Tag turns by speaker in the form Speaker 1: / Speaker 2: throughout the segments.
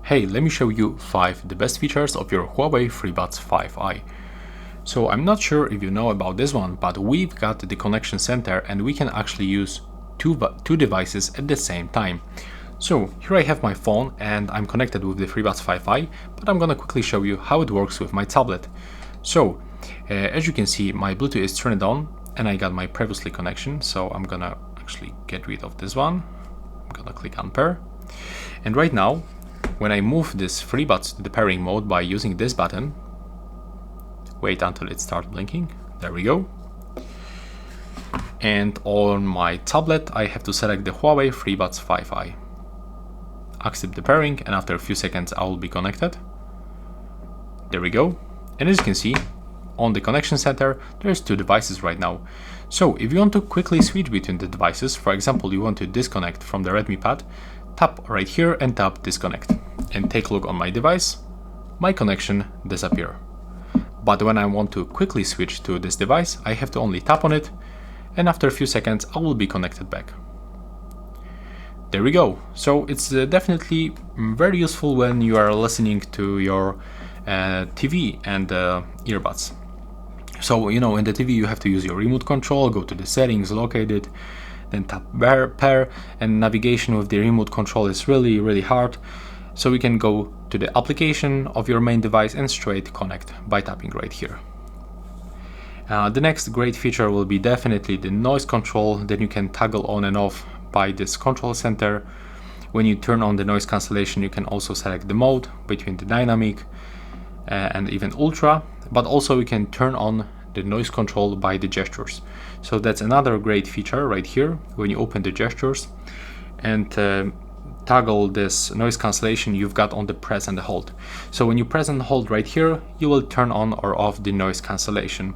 Speaker 1: Hey, let me show you 5 the best features of your Huawei FreeBuds 5i. So I'm not sure if you know about this one, but we've got the connection center and we can actually use two devices at the same time. So here I have my phone and I'm connected with the FreeBuds 5i, but I'm gonna quickly show you how it works with my tablet. So as you can see, my Bluetooth is turned on and I got my previously connection. So I'm gonna actually get rid of this one. I'm gonna click unpair. And right now, when I move this FreeBuds to the pairing mode by using this button, wait until it starts blinking, there we go. And on my tablet, I have to select the Huawei FreeBuds 5i. Accept the pairing, and after a few seconds, I will be connected. There we go. And as you can see, on the connection center, there's 2 devices right now. So if you want to quickly switch between the devices, for example, you want to disconnect from the Redmi Pad, tap right here and tap disconnect. And take a look on my device, my connection disappears. But when I want to quickly switch to this device, I have to only tap on it, and after a few seconds I will be connected back. There we go. So it's definitely very useful when you are listening to your TV and earbuds. So in the TV you have to use your remote control, go to the settings, locate it, then tap pair, and navigation with the remote control is really hard. So we can go to the application of your main device and straight connect by tapping right here. The next great feature will be definitely the noise control that you can toggle on and off by this control center. When you turn on the noise cancellation, you can also select the mode between the dynamic and even ultra, but also you can turn on the noise control by the gestures. So that's another great feature right here. When you open the gestures and toggle this noise cancellation, you've got on the press and the hold. So when you press and hold right here, you will turn on or off the noise cancellation.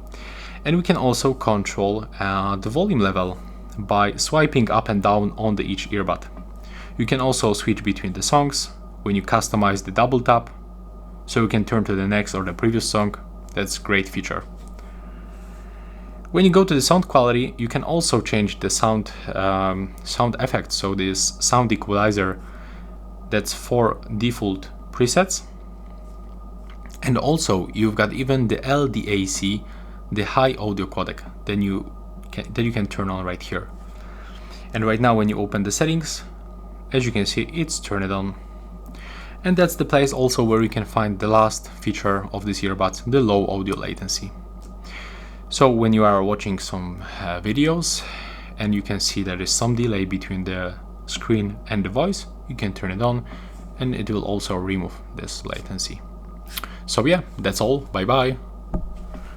Speaker 1: And we can also control the volume level by swiping up and down on each earbud. You can also switch between the songs when you customize the double tap, so you can turn to the next or the previous song. That's a great feature. When you go to the sound quality, you can also change the sound effect. So this sound equalizer, that's 4 default presets. And also you've got even the LDAC, the high audio codec, that you can turn on right here. And right now when you open the settings, as you can see, it's turned on. And that's the place also where you can find the last feature of this earbuds, the low audio latency. So when you are watching some videos and you can see there is some delay between the screen and the voice, you can turn it on and it will also remove this latency. So yeah, that's all. Bye bye.